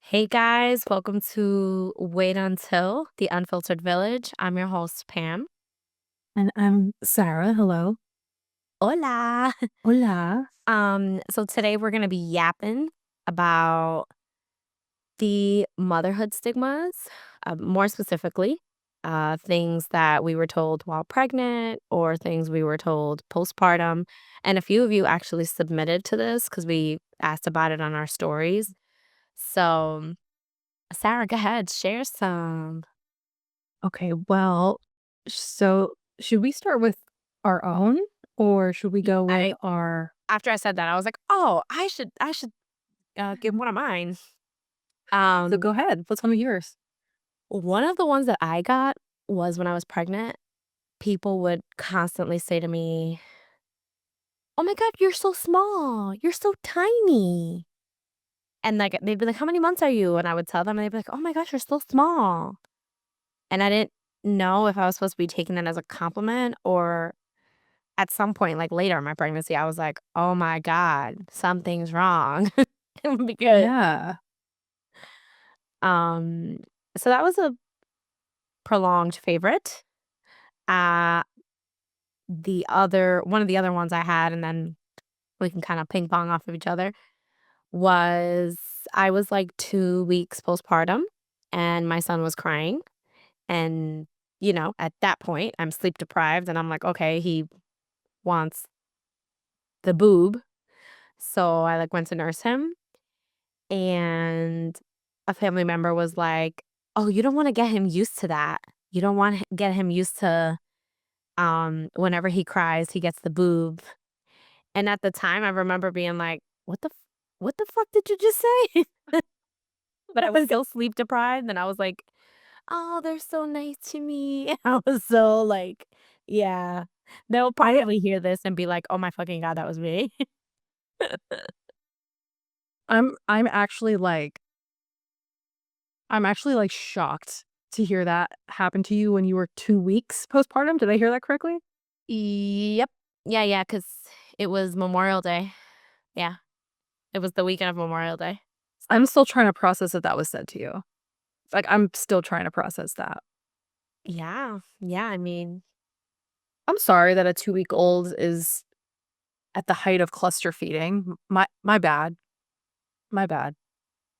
Hey guys, welcome to Wait Until the Unfiltered Village. I'm your host, Pam. And I'm Sarah. Hello. Hola. Hola. So today we're gonna be yapping about the motherhood stigmas, more specifically, things that we were told while pregnant or things we were told postpartum. And a few of you actually submitted to this because we asked about it on our stories. So, Sarah, go ahead, share some. Okay, well, so should we start with our own or should we go with I our After I said that, I was like, "Oh, I should give one of mine." so Um, go ahead. Let's tell me yours. one of the ones that I got was when I was pregnant, people would constantly say to me, "Oh my god, you're so small. You're so tiny." And, like, they'd be like, "How many months are you?" And I would tell them, and they'd be like, "Oh my gosh, you're so small." And I didn't know if I was supposed to be taking that as a compliment or at some point, like, later in my pregnancy, I was like, "Oh my god, something's wrong." Because Yeah. Um, so that was a prolonged favorite. Uh, the other one of the other ones I had, and then we can kind of ping pong off of each other, was I was like 2 weeks postpartum and my son was crying. And, at that point, I'm sleep deprived and I'm like, okay, he wants the boob. So I like went to nurse him and a family member was like, oh, you don't want to get him used to that. You don't want to get him used to whenever he cries, he gets the boob. And at the time, I remember being like, what the fuck did you just say?" But I was so sleep deprived, and I was like, "Oh, they're so nice to me." I was so like, yeah. They'll I probably hear this and be like, "Oh my fucking god, that was me." I'm actually like shocked to hear that happen to you when you were 2 weeks postpartum. Did I hear that correctly? Yep. Yeah, because it was Memorial Day. Yeah, it was the weekend of Memorial Day. I'm still trying to process that was said to you. Like I'm still trying to process that. Yeah, I mean, I'm sorry that a 2-week-old is at the height of cluster feeding. My bad. My bad.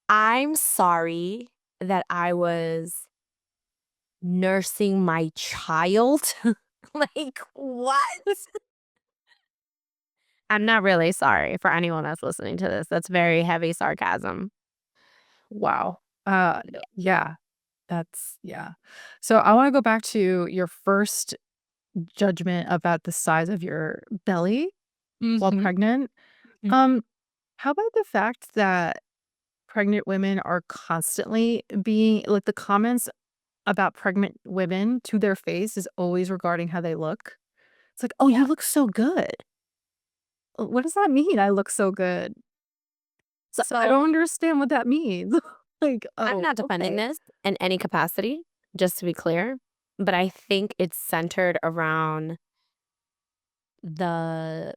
I'm sorry that I was nursing my child? Like, what? I'm not really sorry for anyone that's listening to this. That's very heavy sarcasm. Wow. Yeah. Yeah, that's yeah. So I wanna go back to your first judgment about the size of your belly while Mhm. pregnant. Mm. Um, how about the fact that pregnant women are constantly being like, the comments about pregnant women to their face is always regarding how they look? It's like, "Oh, you Yeah. look so good." What does that mean, "I look so good"? I So, don't understand what that means. Like, I'm "Oh, not defending okay." this in any capacity, just to be clear, but I think it's centered around the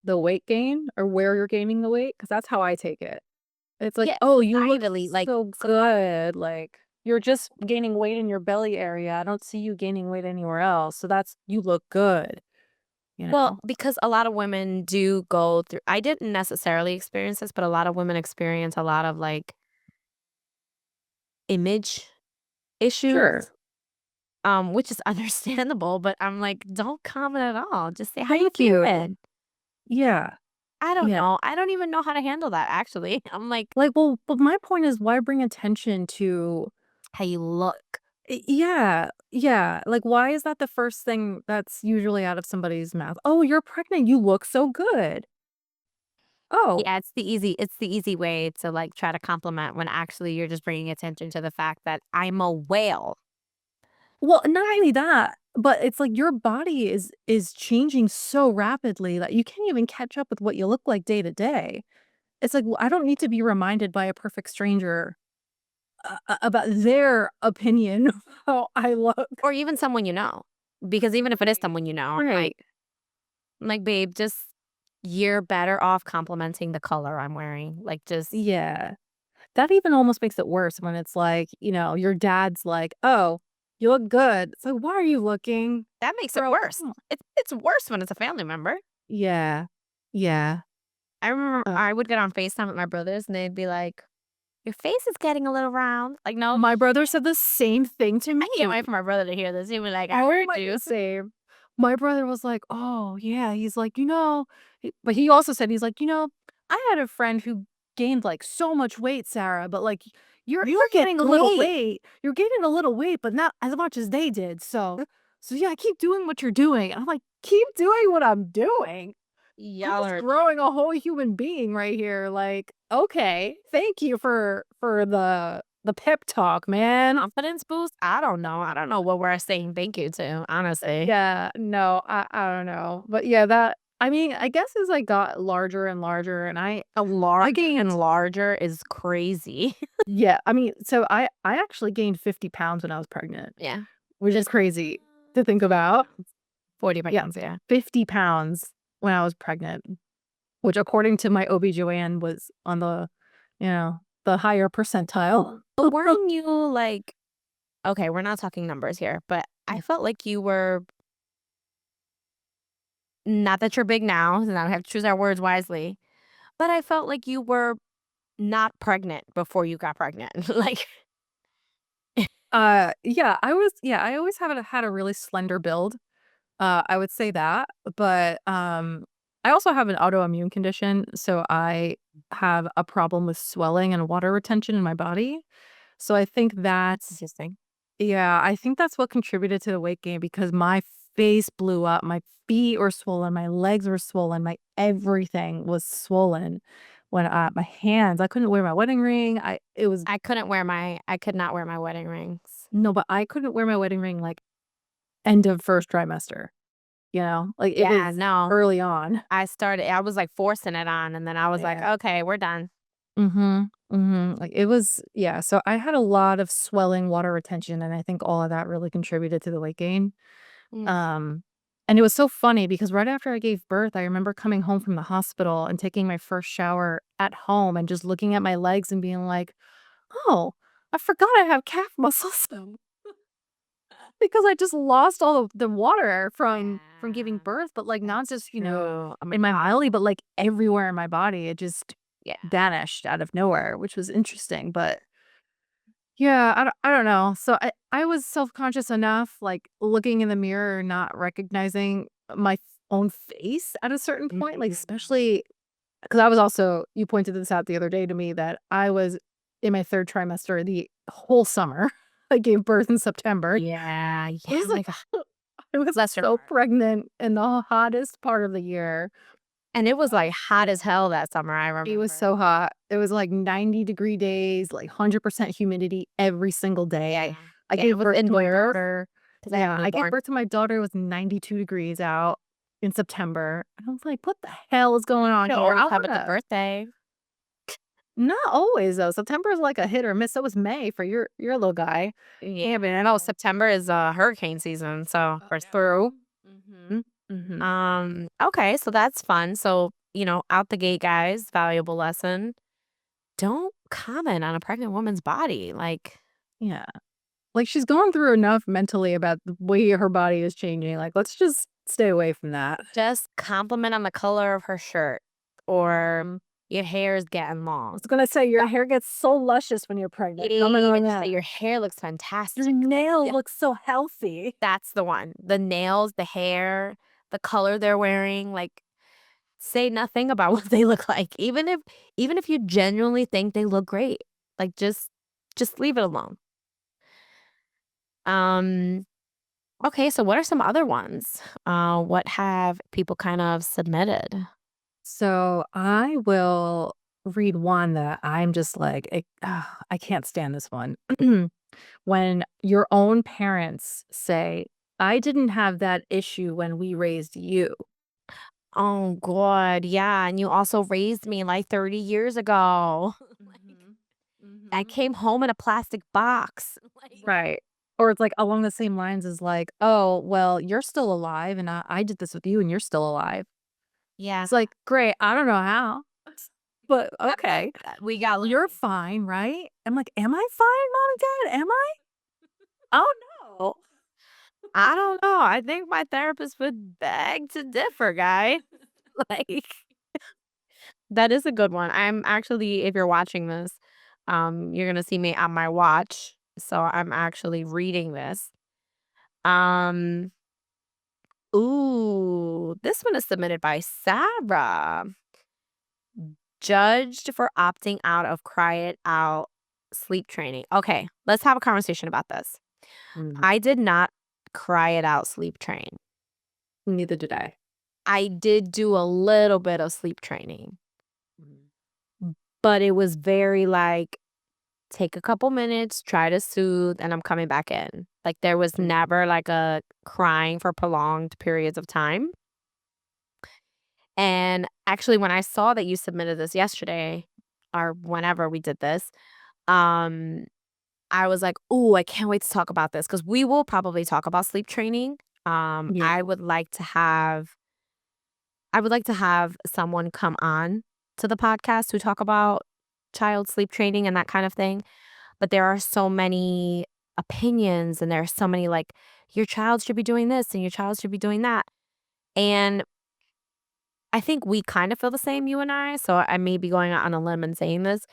The weight gain or where you're gaining the weight, because that's how I take it. It's like, yeah, "Oh, you look societally, like, so good," like, "You're just gaining weight in your belly area, I don't see you gaining weight anywhere else, so that's you look good," you well, know? because a lot of women do go through I didn't necessarily experience this, but a lot of women experience a lot of, like, image issues. Sure. Which is understandable, but I'm like, "Don't comment at all, just say how you Thank you. feeling." Yeah, I don't yeah. know, I don't even know how to handle that, actually. I'm like, Like, well, but my point is why bring attention to "How you look." yeah, yeah, like, why is that the first thing that's usually out of somebody's mouth? "Oh, you're pregnant, you look so good." Oh. Yeah, it's the easy way to, like, try to compliment when actually you're just bringing attention to the fact that I'm a whale. Well, not only that, but it's like your body is changing so rapidly that you can't even catch up with what you look like day to day. It's like, well, I don't need to be reminded by a perfect stranger about their opinion of how I look. Or even someone you know. Because even if it is someone you know, Right. I'm like, "Babe, just you're better off complimenting the color I'm wearing." Like, just Yeah. that even almost makes it worse when it's like, your dad's like, "Oh, you look good." It's like, "Why are you looking?" That makes it Bro, worse. come on. It's worse when it's a family member. Yeah. Yeah. I remember Uh, I would get on FaceTime with my brothers, and they'd be like, "Your face is getting a little round." Like, "No." my brother said the same thing to I can't me. wait for my brother to hear this. He'd be like, "I Oh heard my you." same. My brother was like, "Oh, yeah." He's like, but he also said, he's like, I had a friend who gained, like, so much weight, Sarah, but, like, you're Look at gaining a little great. weight. You're gaining a little weight, but not as much as they did. So yeah, keep doing what you're doing." And I'm like, "Keep doing what I'm doing? I'm Y'all just are growing a whole human being right here. Like, okay, thank you for the pep talk, man." confidence boost? I don't know what we're saying thank you to, honestly. Yeah, no, I don't know. But yeah, I mean, I guess as I got larger and larger and A I larger gained and larger is crazy. yeah, I mean, so I actually gained 50 pounds when I was pregnant, Yeah. which is Just crazy to think 40 about. pounds. 40 Yeah, pounds, yeah. 50 pounds when I was pregnant, which according to my OBGYN was on the higher percentile. But weren't you like okay, we're not talking numbers here, but I felt like you were not that you're big now, and I have to choose our words wisely, but I felt like you were not pregnant before you got pregnant. Like Yeah, I always had a really slender build. I would say that, but, I also have an autoimmune condition, so I have a problem with swelling and water retention in my body. So I think that's interesting. yeah, I think that's what contributed to the weight gain because my face blew up, my feet were swollen, my legs were swollen, my everything was swollen when, my hands, I couldn't wear my wedding ring, I it was I could not wear my wedding rings. no, but I couldn't wear my wedding ring, like, end of 1st trimester. Like, it Yeah, was no. early on. I was like forcing it on and then I was like, Yeah. "Okay, we're done." Mhm, mhm, like, it was yeah, so I had a lot of swelling, water retention, and I think all of that really contributed to the weight gain. Mm. Um, and it was so funny because right after I gave birth, I remember coming home from the hospital and taking my first shower at home and just looking at my legs and being like, "Oh, I forgot I have calf muscles." Because I just lost all of the water from giving Yeah, birth, but, like, not that's just, true. Oh my in my god. belly, but, like, everywhere in my body. It just Yeah. vanished out of nowhere, which was interesting, but yeah, I don't know. So I was self-conscious enough, like, looking in the mirror, not recognizing my own face at a certain point, like, Mhm. especially because I was also you pointed this out the other day to me that I was in my 3rd trimester the whole summer. I gave birth in September. Yeah, I yeah, was oh my god. I was Bless your so heart. pregnant in the hottest part of the year. And it was, like, hot as hell that summer, I It was remember. so hot. It was like 90-degree days, like 100% humidity every single day. I Yeah. I Yeah, I gave was birth to my indoors daughter. 'cause I had a Yeah, I gave newborn. birth to my daughter, it was 92 degrees out in September. And I was like, "What the hell is going on You here?" always I have a good wanna birthday. not always though. September is like a hit or miss. So was May for your little guy. Yeah, but I know September is, hurricane season, so Oh, for yeah. through. Mhm. Mhm. Okay, so that's fun. So, out the gate, guys, valuable lesson. Don't comment on a pregnant woman's body. Like, Yeah. Like, she's going through enough mentally about the way her body is changing, like, let's just stay away from that. just compliment on the color of her shirt or Mhm. your hair is getting I long. was gonna say your hair gets so luscious when you're pregnant. Comment on Just say that. your hair looks Your fantastic. nails Yeah, look so healthy. that's the one. The nails, the hair, the color they're wearing, like say nothing about what they look like. Even if you genuinely think they look great. Like just leave it alone. Um okay, so what are some other ones? What have people kind of submitted? So, I will read one that I'm just like, I can't stand this one. When your own parents say, "I didn't have that issue when we raised you." Oh god, yeah, and you also raised me like 30 years ago. Like, Mhm. I Mhm. came home in a plastic box. Like, Right. Or it's like along the same lines as like, "Oh, well, you're still alive and I did this with you and you're still alive." yeah. It's like, "Great, I don't know how." But okay. We got You're lucky. fine, right? I'm like, "Am I fine, mom and dad? Am I?" "Oh, no." I don't know. I think my therapist would beg to differ, guy. Like, that is a good one. I'm actually, if you're watching this, you're gonna see me on my watch. So I'm actually reading this. Um, ooh, this one is submitted by Sarah. Judged for opting out of cry it out sleep training. Okay, let's have a conversation about this. Mm, I did not cry it out sleep train. neither did I. I did do a little bit of sleep training, Mm. but it was very like, take a couple minutes, try to soothe, and I'm coming back in. Like, there was Mm. never like a crying for prolonged periods of time. And actually, when I saw that you submitted this yesterday or whenever we did this, um, I was like, "Ooh, I can't wait to talk about this because we will probably talk about sleep training." Yeah. I would like to have someone come on to the podcast to talk about child sleep training and that kind of thing. But there are so many opinions and there are so many like, your child should be doing this and your child should be doing that. And I think we kind of feel the same, you and I. So I may be going out on a limb and saying this.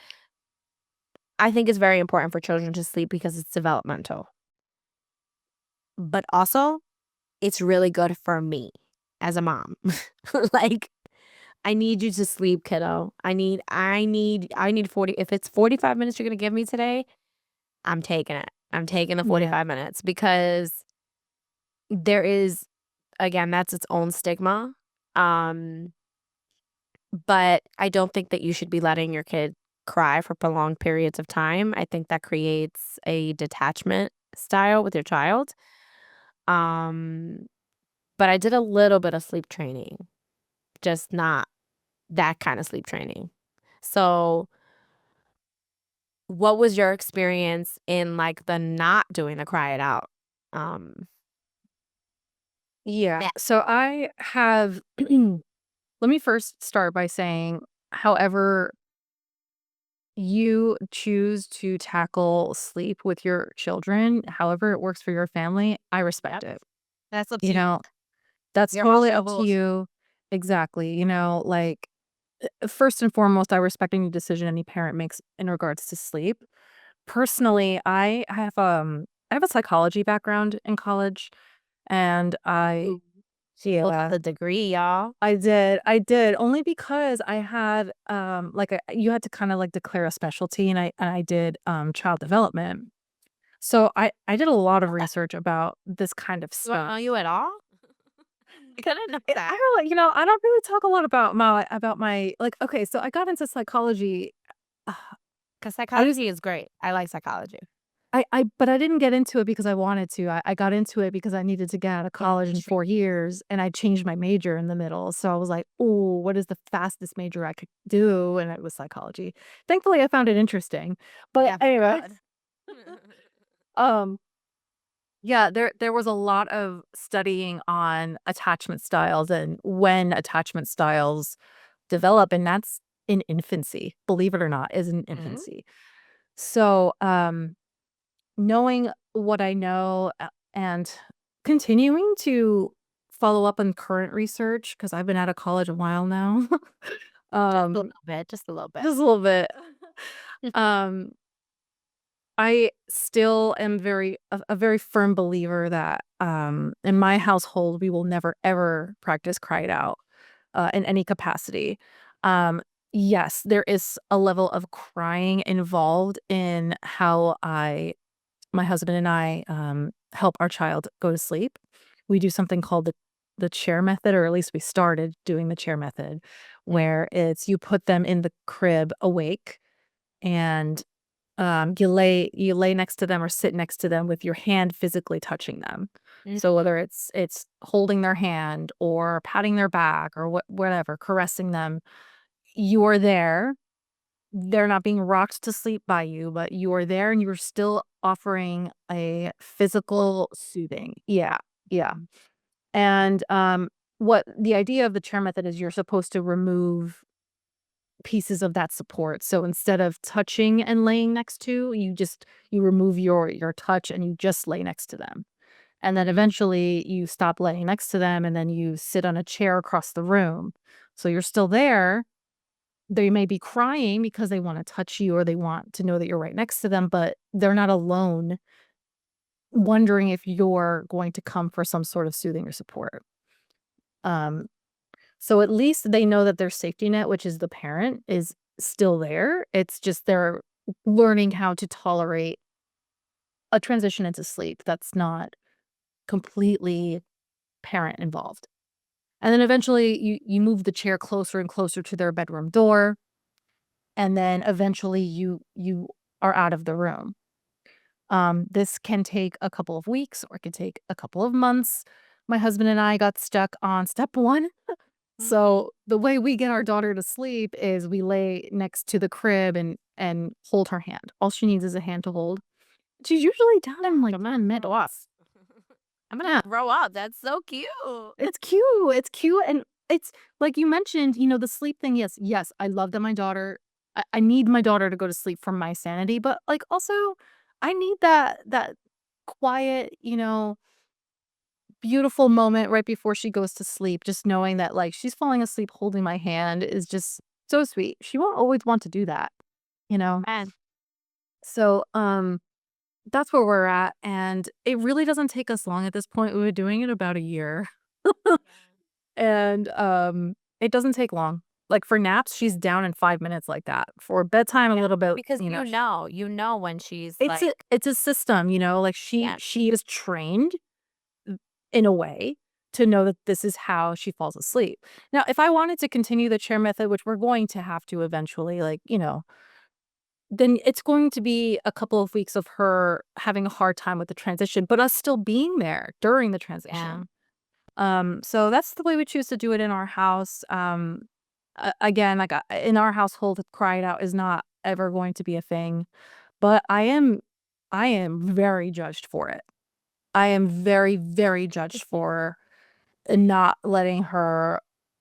I think it's very important for children to sleep because it's developmental. But also, it's really good for me as a mom. Like, I need you to sleep, kiddo. I need 40, if it's 45 minutes you're gonna give me today, I'm taking it. I'm taking the Yeah. 45 minutes because there is, again, that's its own stigma. Um, but I don't think that you should be letting your kid cry for prolonged periods of time. I think that creates a detachment style with your child. Um, but I did a little bit of sleep training, just not that kind of sleep training. So, what was your experience in, like, the not doing the cry it out? Um, Yeah. Yeah. So I have let me first start by saying, however you choose to tackle sleep with your children, however it works for your family, I respect Yep, it. that's up You to you. know, that's Your house, totally your up to rules. you. Exactly. Like, first and foremost, I respect any decision any parent makes in regards to sleep. Personally, I have a psychology background in college, and I Ooh, look at yeah, the degree, y'all. I did, only because I had, like, a you had to kinda, like, declare a specialty, and I did, child development. So I did a lot of Okay. research about this kind of Do I stuff. know you at all? I couldn't know I that. don't, I don't really talk a lot about my like, okay, so I got into psychology, uh, 'Cause I just psychology is great. I like psychology. but I didn't get into it because I wanted to. I got into it because I needed to get out of It's college in 4 intriguing. years, and I changed my major in the middle. So I was like, "Ooh, what is the fastest major I could do?" And it was psychology. Thankfully, I found it interesting. But Yeah, anyway, good. um, yeah, there was a lot of studying on attachment styles and when attachment styles develop, and that's in infancy, believe it or not, is in Mhm. infancy. So, knowing what I know, and continuing to follow up on current research, because 'cause I've been out of college a while now. Just a little Um, bit, just a little bit. just a little bit. Um, I still am a very firm believer that, in my household, we will never ever practice cry it out, in any capacity. Um, yes, there is a level of crying involved in how I my husband and I, help our child go to sleep. We do something called the chair method, or at least we started doing the chair method, Mhm. where it's you put them in the crib awake, and, you lay next to them or sit next to them with your hand physically touching them. So Mm. whether it's holding their hand or patting their back or whatever, caressing them, you are there. They're not being rocked to sleep by you, but you are there and you're still offering a physical soothing. Yeah, yeah. And, what the idea of the chair method is, you're supposed to remove pieces of that support. So instead of touching and laying next to, you remove your touch and you just lay next to them. And then eventually you stop laying next to them and then you sit on a chair across the room. So you're still there. They may be crying because they want to touch you or they want to know that you're right next to them, but they're not alone wondering if you're going to come for some sort of soothing or support. Um, so at least they know that their safety net, which is the parent, is still there. It's just they're learning how to tolerate a transition into sleep that's not completely parent involved. And then eventually you move the chair closer and closer to their bedroom door, and then eventually you are out of the room. This can take a couple of weeks or it can take a couple of months. My husband and I got stuck on step 1. So the way we get our daughter to sleep is we lay next to the crib and hold her hand. All she needs is a hand to hold. She's usually done in like 10 minutes. I'm gonna Yeah. throw up. That's so cute. It's cute, and it's like you mentioned, the sleep thing, yes, I love that my daughter I need my daughter to go to sleep for my sanity, but, like, also, I need that quiet, beautiful moment right before she goes to sleep, just knowing that, like, she's falling asleep holding my hand is just so sweet. She won't always want to do that, you know? Man. So, that's where we're at, and it really doesn't take us long at this point. We were doing it about a year. And, it doesn't take long. Like, for naps, she's down in 5 minutes like that. For bedtime, a Yeah, little bit, because sh you know when she's it's like, a system, like, yeah, she is trained in a way to know that this is how she falls asleep. Now, if I wanted to continue the chair method, which we're going to have to eventually, like, then it's going to be a couple of weeks of her having a hard time with the transition, but us still being there during the yeah, transition. So that's the way we choose to do it in our house. Again, like in our household, crying out is not ever going to be a thing, but I am very judged for it. I am very, very judged for not letting her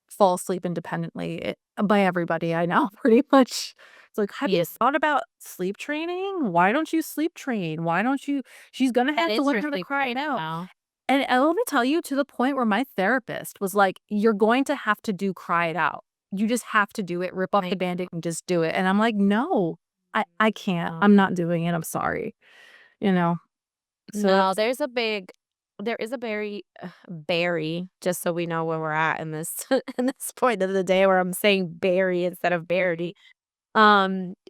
fall asleep independently by everybody I know, pretty much. It's like, have you yeah. thought about sleep training? Why don't you sleep train? Why don't you? She's gonna That have to is learn your how to sleep cry it training out. now. And let me tell you, to the point where my therapist was like, "You're going to have to do cry it out. You just have to do it. Rip off the Like, Band-Aid and just do it." And I'm like, "No, I can't. no. I'm not doing it. I'm sorry." You know? So No, that's there is a berry, just so we know where we're at in this in this point of the day where I'm saying berry instead of berry.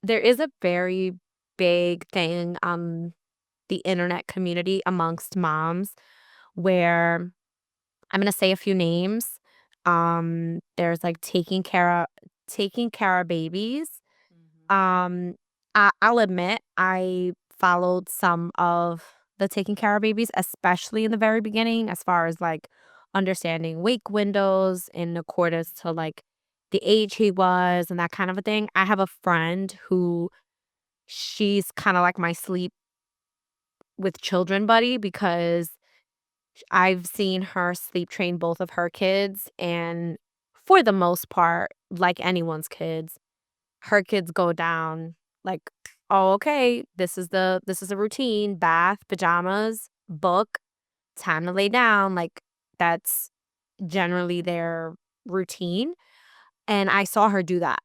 There is a very big thing on the internet community amongst moms where I'm gonna say a few names. There's like taking care of babies. Um, I'll admit I followed some of the taking care of babies, especially in the very beginning, as far as like understanding wake windows in accordance to like the age he was and that kind of a thing. I have a friend who she's kind of like my sleep with children buddy because I've seen her sleep train both of her kids, and for the most part, like anyone's kids, her kids go down like, "Oh, okay, this is a routine, bath, pajamas, book, time to lay down." Like that's generally their routine, and I saw her do that.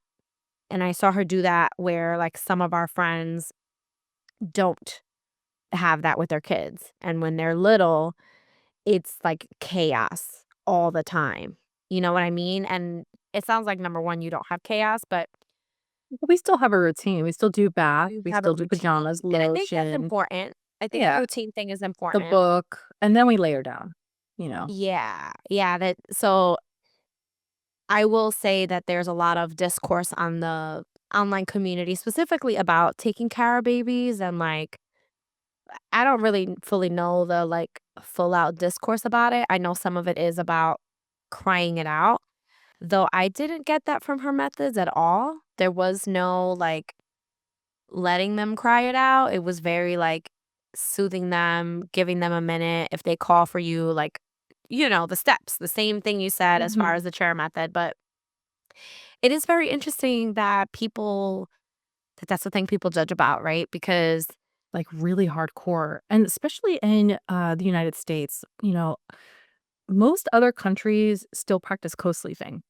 And I saw her do that where like some of our friends don't have that with their kids. And when they're little, it's like chaos all the time. You know what I mean? And it sounds like number 1, you don't have chaos, but we still have a routine. We still do bath. you We have a still do routine. pajamas, And I think that's lotion. important. I think the Yeah, routine thing is the important. book, and then we lay her down, you know? Yeah. Yeah, that so I will say that there's a lot of discourse on the online community specifically about taking care of babies and like I don't really fully know the like full out discourse about it. I know some of it is about crying it out. Though I didn't get that from her methods at all. There was no, like, letting them cry it out. It was very, like, soothing them, giving them a minute. If they call for you, like, the steps, the same thing you said as far Mhm. as the chair method, but It is very interesting that that's the thing people judge about, right? Because Like, really hardcore, and especially in, the United States, most other countries still practice co-sleeping.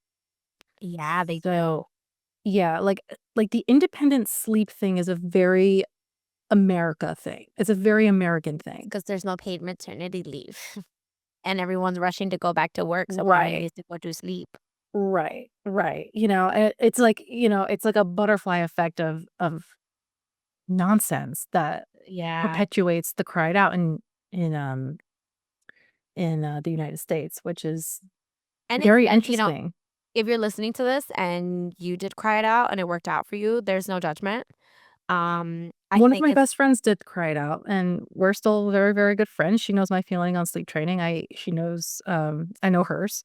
yeah, they do. So, yeah, like, the independent sleep thing is a very America thing. It's a very American thing. Because there's no paid maternity leave, and everyone's rushing to go back to work, so mommy Right. needs to go to sleep. Right, right. It's like, it's like a butterfly effect of nonsense that Yeah, perpetuates the cry it out in the United States, which is and it very and, you know, interesting. if you're listening to this and you did cry it out and it worked out for you, there's no judgment. I One of think my it's best friends did cry it out, and we're still very, very good friends. She knows my feeling on sleep training. She knows, I know hers.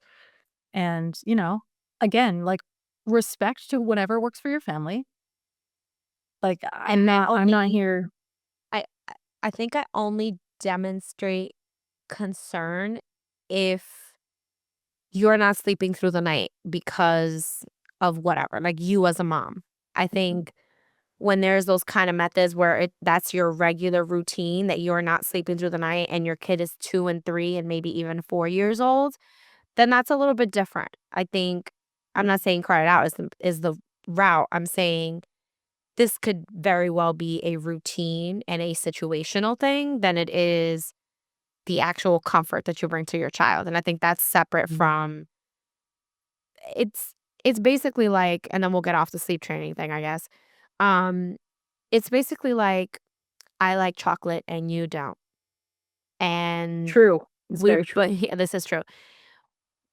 And, again, like, respect to whatever works for your family. Like, and I I'm not only here. I think I only demonstrate concern if you're not sleeping through the night because of whatever, like you as a mom. I think when there's those kind of methods where that's your regular routine that you're not sleeping through the night and your kid is 2 and 3 and maybe even 4 years old, then that's a little bit different. I think I'm not saying cry it out is the route. I'm saying this could very well be a routine and a situational thing than it is the actual comfort that you bring to your child, and I think that's separate Mhm. from it's it's basically like and then we'll get off the sleep training thing, I guess. Um, it's basically like, I like chocolate and you don't, and True. It's we very true. but yeah, this is true.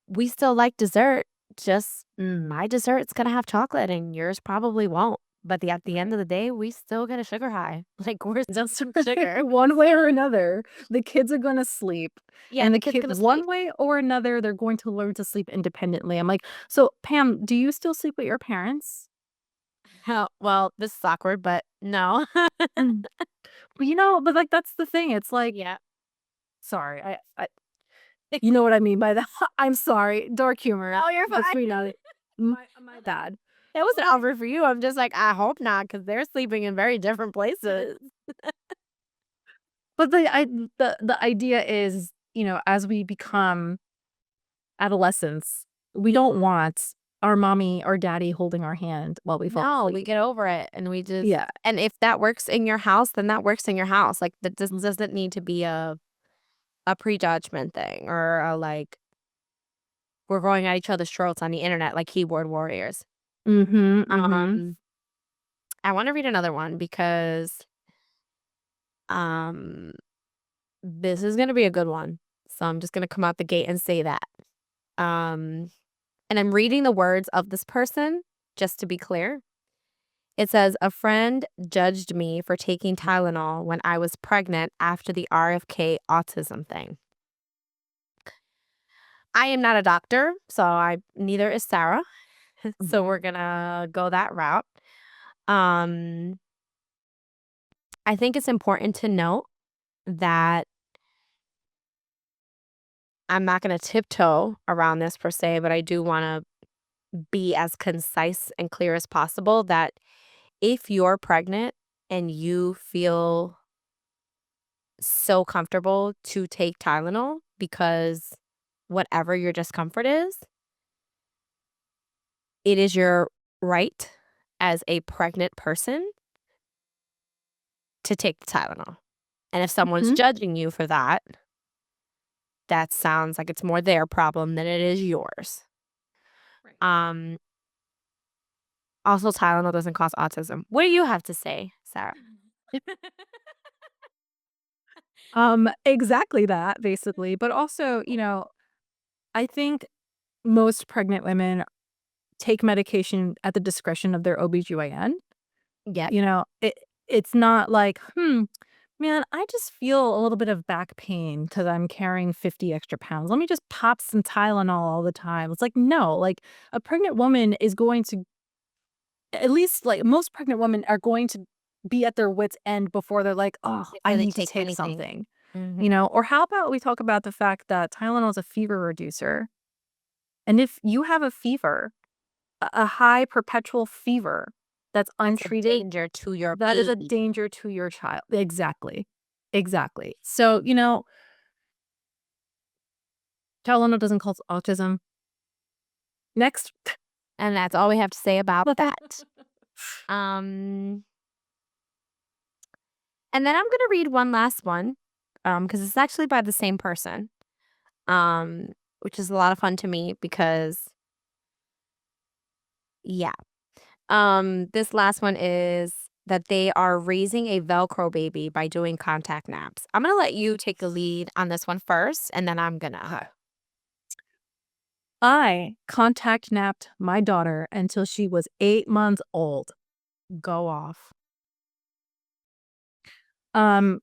We still like dessert, just my dessert's gonna have chocolate and yours probably won't, but at the end Right. of the day, we still get a sugar high, like, we're That's still sugar. one way or another, the kids are gonna sleep, Yeah, and the the kid's kid gonna sleep. one way or another, they're going to learn to sleep independently. I'm like, "So, Pam, do you still sleep with your parents?" How well, this is awkward, but no. Mm. But, like, that's the thing, it's like Yeah. sorry, you know what I mean by that. I'm sorry, dark humor No, you're fine. between us. My bad. It wasn't But awkward for you, I'm just like, I hope not, because 'cause they're sleeping in very different places. but the idea is, as we become adolescents, we don't want our mommy or daddy holding our hand while we fall No, we asleep. get over it, and we just Yeah. and if that works in your house, then that works in your house, like, that Mm. doesn't need to be a prejudgment thing or a, like, we're going at each other's throats on the internet like keyboard warriors. Mhm, mhm. Um, I wanna read another one because, um, this is gonna be a good one, so I'm just gonna come out the gate and say that. Um, and I'm reading the words of this person, just to be clear. It says, "A friend judged me for taking Tylenol when I was pregnant after the RFK autism thing. I am not a doctor, so neither is Sarah. So Mhm. we're gonna go that route. Um, I think it's important to note that I'm not gonna tiptoe around this per se, but I do wanna be as concise and clear as possible that if you're pregnant and you feel so comfortable to take Tylenol because whatever your discomfort is, it is your right as a pregnant person to take the Tylenol. And if someone's Mhm. judging you for that, that sounds like it's more their problem than it is yours. Right. Um, Also, Tylenol doesn't cause autism. What do you have to say, Sarah? Exactly that, basically, but also, I think most pregnant women take medication at the discretion of their OBGYN. Yep. It's not like, man, I just feel a little bit of back pain because 'cause I'm carrying 50 extra pounds. Let me just pop some Tylenol all the time." It's like, no, like, a pregnant woman is going to at least, like, most pregnant women are going to be at their wit's end before they're like, "Oh, I Before they need to take take anything. something." Mhm. Or how about we talk about the fact that Tylenol is a fever reducer, and if you have a fever a high perpetual fever that's That's a untreated, danger to your that is a baby. danger to your child. Exactly. Exactly. So, Tylenol doesn't cause autism. Next. And that's all we have to say about that. Um, and then I'm gonna read one last one, because it's actually by the same person, um, which is a lot of fun to me because yeah. This last one is that they are raising a Velcro baby by doing contact naps. I'm gonna let you take the lead on this one first, and then I'm gonna. I contact napped my daughter until she was 8 months old. Go off. Um,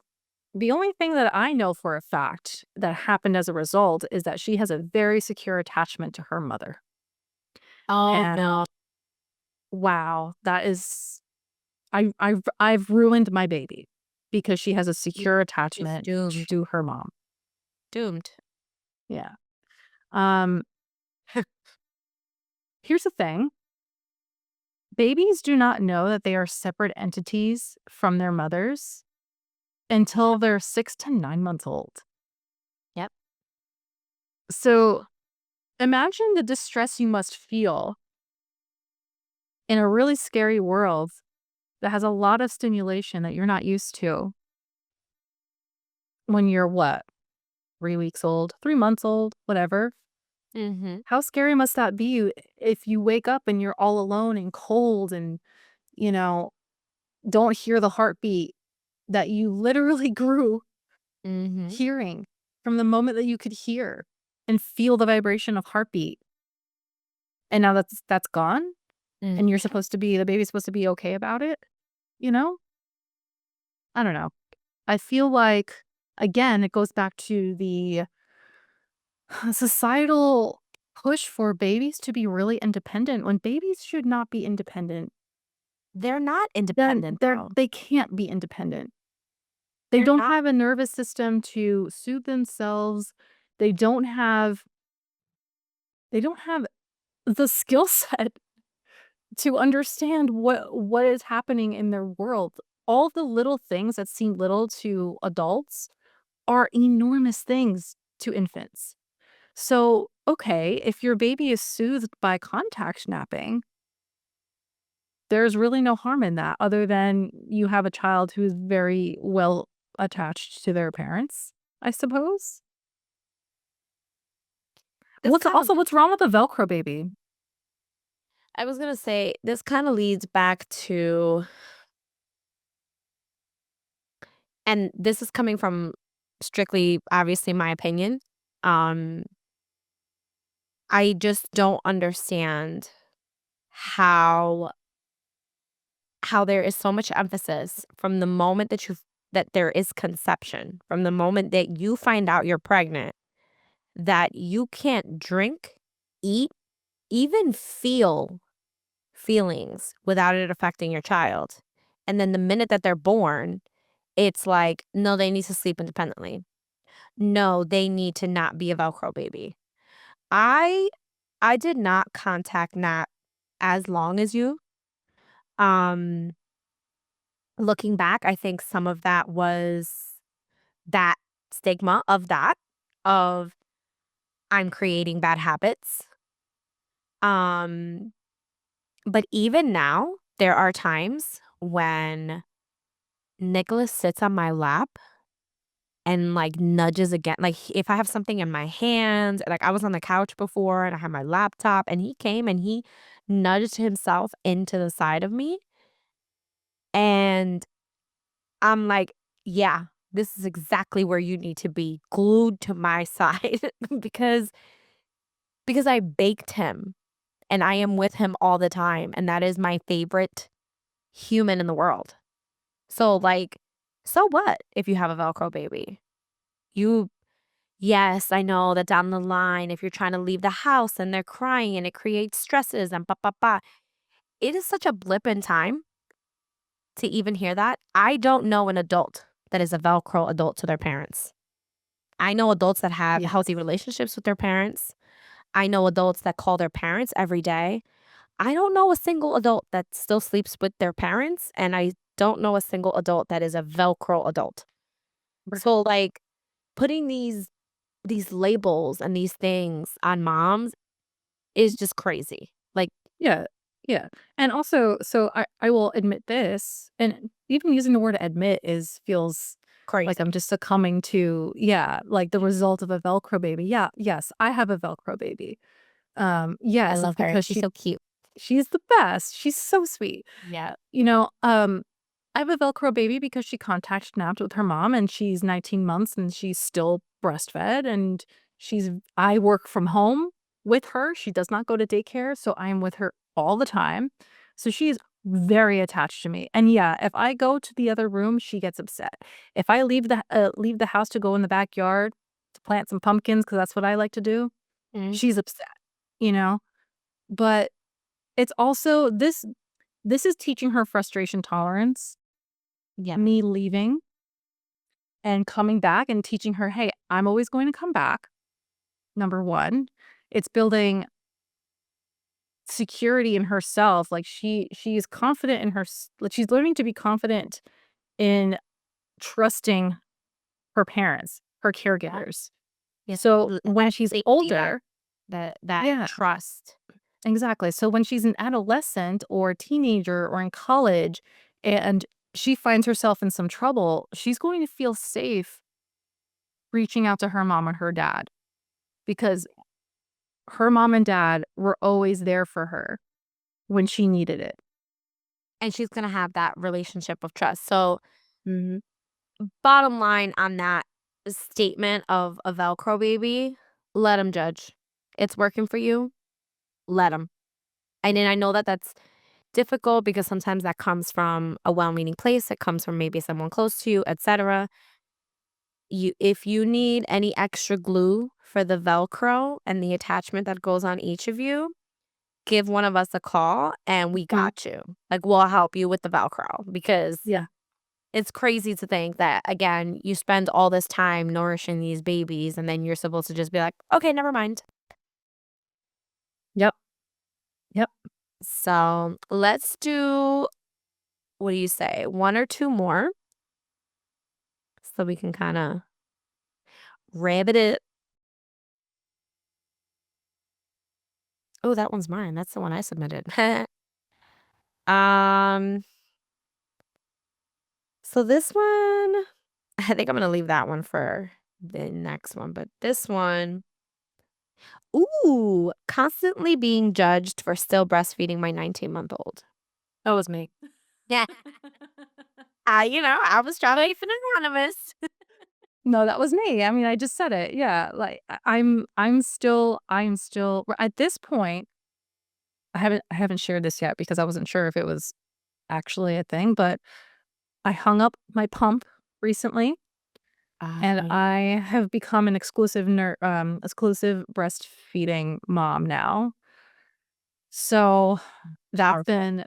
the only thing that I know for a fact that happened as a result is that she has a very secure attachment to her mother. Oh And no, wow, that is I've ruined my baby because she has a you secure just attachment doomed, to her mom. doomed. Yeah. Um, Here's the thing. Babies do not know that they are separate entities from their mothers until they're 6 to 9 months old. Yep. So, imagine the distress you must feel in a really scary world that has a lot of stimulation that you're not used to when you're what? 3 weeks old, 3 months old, whatever. Mm-hmm. How scary must that be if you wake up and you're all alone and cold and, you know, don't hear the heartbeat that you literally grew Mm-hmm. hearing from the moment that you could hear and feel the vibration of heartbeat. And now that's gone and Mm-hmm. the baby's supposed to be okay about it, you know? I don't know. I feel like again, it goes back to the societal push for babies to be really independent when babies should not be independent. They're not independent though. They can't be independent. They They're don't not. have a nervous system to soothe themselves. They don't have they don't have the skill set to understand what is happening in their world. All the little things that seem little to adults are enormous things to infants. So, okay, if your baby is soothed by contact napping, there's really no harm in that other than you have a child who's very well attached to their parents, I suppose. This kind of. What's wrong with a Velcro baby? I was gonna say this kind of leads back to, and this is coming from strictly, obviously, my opinion. Um, I just don't understand how there is so much emphasis from the moment that there is conception, from the moment that you find out you're pregnant, that you can't drink, eat, even feel feelings without it affecting your child. And then the minute that they're born, it's like, no, they need to sleep independently. No, they need to not be a Velcro baby. I I did not contact nap as long as you. Um Looking back, I think some of that was that stigma of I'm creating bad habits. Um, but even now, there are times when Nicholas sits on my lap and like nudges again. Like if I have something in my hands, like I was on the couch before and I had my laptop and he came and he nudged himself into the side of me. And I'm like, yeah, this is exactly where you need to be, glued to my side because I baked him and I am with him all the time and that is my favorite human in the world. So like, so what if you have a Velcro baby? You Yes, I know that down the line if you're trying to leave the house and they're crying and it creates stresses and ba ba ba. It is such a blip in time to even hear that. I don't know an adult that is a Velcro adult to their parents. I know adults that have healthy Yes. relationships with their parents. I know adults that call their parents every day. I don't know a single adult that still sleeps with their parents, and I don't know a single adult that is a Velcro adult. So, like, putting these labels and these things on moms is just crazy. Like, Yeah, yeah, and also, so I will admit this, and even using the word admit is feels like I'm crazy. just succumbing to, yeah, like, the result of a Velcro baby. Yeah, yes, I have a Velcro baby. I Yes, it's love her. because She's so cute. she's the best. She's so sweet. Yeah. You know, I have a Velcro baby because she contact napped with her mom, and she's 19 months, and she's still breastfed, and she's I work from home with her. She does not go to daycare, so I am with her all the time. So she's very attached to me. And yeah, if I go to the other room, she gets upset. If I leave the house to go in the backyard to plant some pumpkins because that's what I like to do, Mhm. she's upset, you know? But it's also this is teaching her frustration tolerance, Yep. me leaving and coming back and teaching her, "Hey, I'm always going to come back." Number 1. It's building security in herself, like, she is confident in like, she's learning to be confident in trusting her parents, her Yeah. caregivers. Yeah. So, when That she's safety, older, that yeah, trust. exactly. So, when she's an adolescent or a teenager or in college and she finds herself in some trouble, she's going to feel safe reaching out to her mom or her dad because her mom and dad were always there for her when she needed it. And she's gonna have that relationship of trust. So, Mhm. bottom line on that statement of a Velcro baby, let them judge. It's working for you, let them. And then I know that that's difficult because sometimes that comes from a well-meaning place, it comes from maybe someone close to you, etcetera. If you need any extra glue for the Velcro and the attachment that goes on each of you, give one of us a call and we Mhm. got you. Like, we'll help you with the Velcro because Yeah. it's crazy to think that, again, you spend all this time nourishing these babies and then you're supposed to just be like, "Okay, never mind." Yep. Yep. So, let's do, what do you say, 1 or 2 more so we can kinda wrap it up. Oh, that one's mine. That's the one I submitted. Um, so this one, I think I'm gonna leave that one for the next one, but this one, ooh, constantly being judged for still breastfeeding my 19-month-old. That was me. Yeah. I was trying to keep it anonymous. No, that was me. I mean, I just said it. Yeah, like, I'm still at this point, I haven't shared this yet because I wasn't sure if it was actually a thing, but I hung up my pump recently, and Okay. I have become an exclusive breastfeeding mom now. So, that's Powerful. been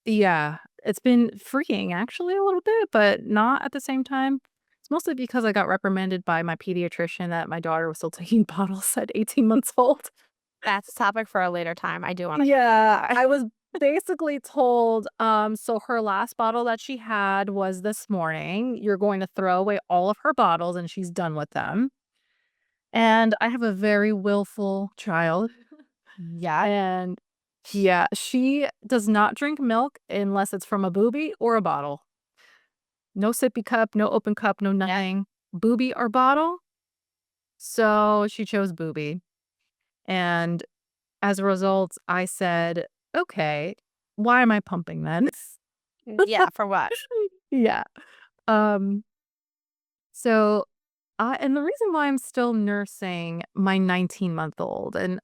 yeah, it's been freeing actually a little bit, but not at the same time. It's mostly because I got reprimanded by my pediatrician that my daughter was still taking bottles at 18 months old. That's a topic for a later time. I do wanna Yeah, that. I was basically told, so her last bottle that she had was this morning. You're going to throw away all of her bottles and she's done with them. And I have a very willful child. Yep. And yeah, she does not drink milk unless it's from a booby or a bottle. No sippy cup, no open cup, no Yep. nothing. Booby or bottle? So she chose booby. And as a result, I said, "Okay, why am I pumping then?" Yeah, for what? Yeah. Um, so and the reason why I'm still nursing my 19-month-old, and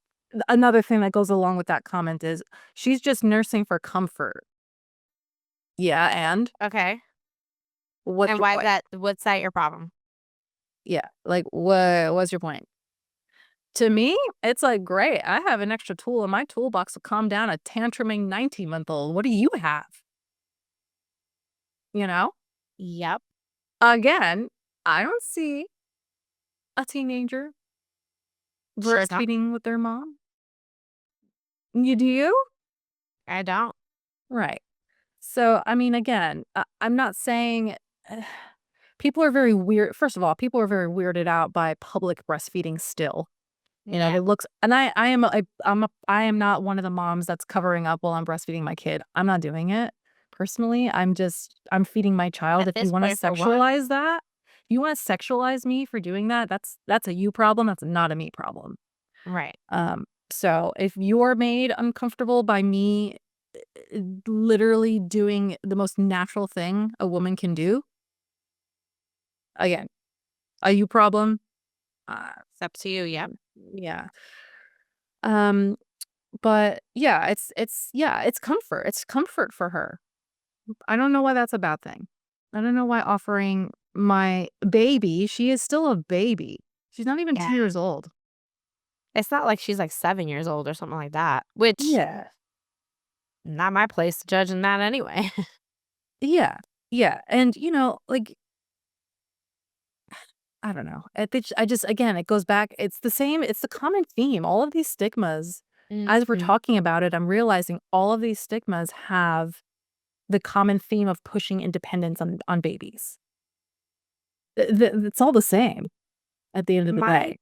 another thing that goes along with that comment is she's just nursing for comfort. Yeah, and Okay. what's And your point? what's that your problem? Yeah, like, what's your point? To me, it's like, "Great, I have an extra tool in my toolbox to calm down a tantruming 19-month-old. What do you have?" You know? Yep. Again, I don't see a teenager Sure don't. breastfeeding with their mom. You do? I don't. Right. So, I mean, again, I'm not saying people are very weird. First of all, people are very weirded out by public breastfeeding still. You know, Yeah. it looks and I am not one of the moms that's covering up while I'm breastfeeding my kid. I'm not doing it. Personally, I'm feeding my child. At If you this wanna point, for what? sexualize that, you wanna sexualize me for doing that, that's a you problem, that's not a me problem. Right. So if you're made uncomfortable by me, literally doing the most natural thing a woman can do, again, a you problem. Uh, It's up to you, yep. yeah. Um, but yeah, it's comfort. It's comfort for her. I don't know why that's a bad thing. I don't know why offering my baby, she is still a baby. She's not even Yeah. 2 years old. It's not like she's, like, 7 years old or something like that, which Yeah. not my place to judge in that anyway. Yeah. Yeah. And like I don't know. I just again, it goes back. It's the same. It's the common theme. All of these stigmas, as we're Mhm. talking about it, I'm realizing all of these stigmas have the common theme of pushing independence on babies. It's all the same at the end of the My day.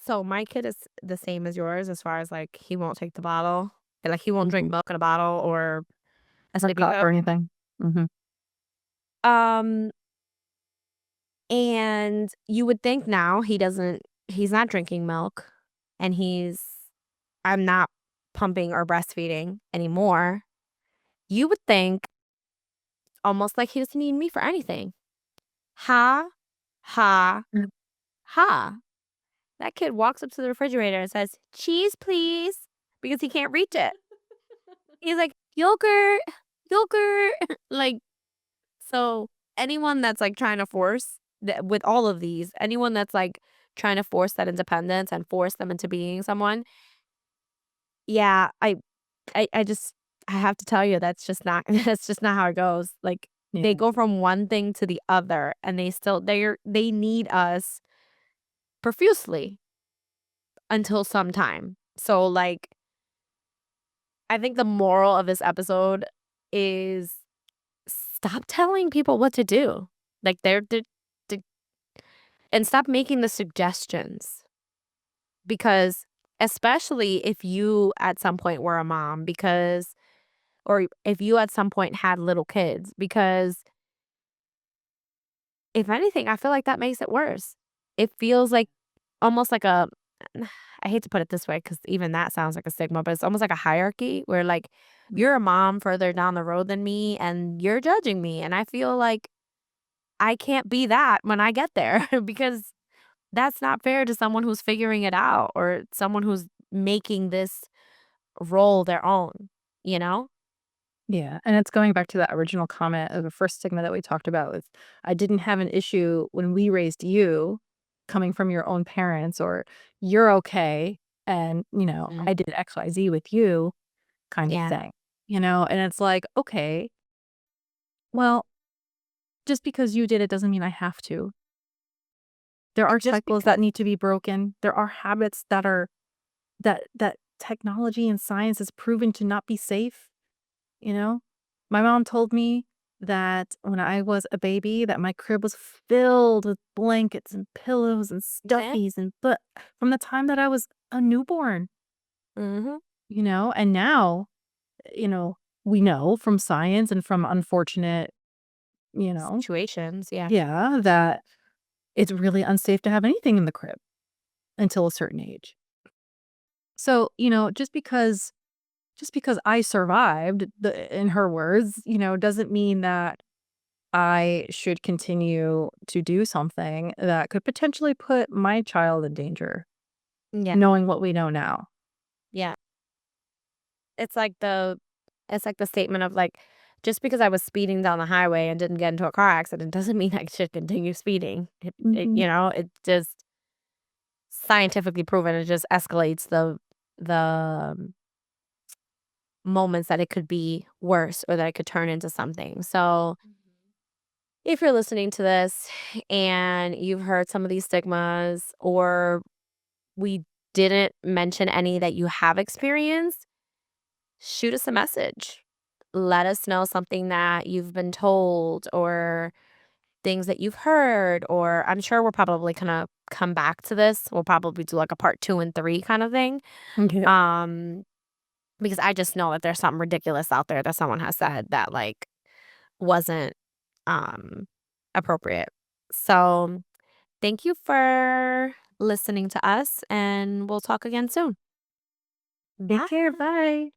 so my kid is the same as yours as far as, like, he won't take the bottle, and, like, he won't drink Mhm. milk in a bottle or a Or sippy cup cup. or anything. Mhm. Um, and you would think now he's not drinking milk, and I'm not pumping or breastfeeding anymore. You would think almost like he doesn't need me for anything. Ha, ha, Mm. ha. That kid walks up to the refrigerator and says, "Cheese, please," because he can't reach it. He's like, "Yogurt, yogurt." Like, so anyone that's, like, trying to force that with all of these, anyone that's, like, trying to force that independence and force them into being someone, yeah, I just I have to tell you that's just not that's just not how it goes. Like, they Yeah. go from one thing to the other, and they need us profusely until some time. So, like, I think the moral of this episode is stop telling people what to do. Like, they're and stop making the suggestions because especially if you at some point were a mom because or if you at some point had little kids because if anything, I feel like that makes it worse. It feels like almost like a I hate to put it this way because even that sounds like a stigma, but it's almost like a hierarchy where like you're a mom further down the road than me and you're judging me. And I feel like I can't be that when I get there because that's not fair to someone who's figuring it out or someone who's making this role their own, you know? Yeah, and it's going back to that original comment of the first stigma that we talked about with, "I didn't have an issue when we raised you," coming from your own parents, or "You're okay, and, Mm. I did XYZ with you," kind of Yeah. thing, And it's like, "Okay, well, just because you did it doesn't mean I have to." There are And just cycles that because need to be broken. There are habits that technology and science has proven to not be safe. You know? My mom told me that when I was a baby that my crib was filled with blankets and pillows and eh, stuffies but from the time that I was a newborn, mhm, and now, you know, we know from science and from unfortunate, you know, situations, yeah. yeah, that it's really unsafe to have anything in the crib until a certain age. So, just because I survived, in her words, doesn't mean that I should continue to do something that could potentially put my child in danger, Yeah, knowing what we know now. yeah. It's like the statement of, like, just because I was speeding down the highway and didn't get into a car accident doesn't mean I should continue speeding. Mhm. It just scientifically proven, it just escalates the moments that it could be worse or that it could turn into something. So, if you're listening to this and you've heard some of these stigmas or we didn't mention any that you have experienced, shoot us a message. Let us know something that you've been told or things that you've heard, or I'm sure we're probably gonna come back to this. We'll probably do like a part 2 and 3 kind of thing. Yeah. Um, because I just know that there's something ridiculous out there that someone has said that like wasn't um appropriate. So, thank you for listening to us and we'll talk again soon. Take Bye. care. Bye.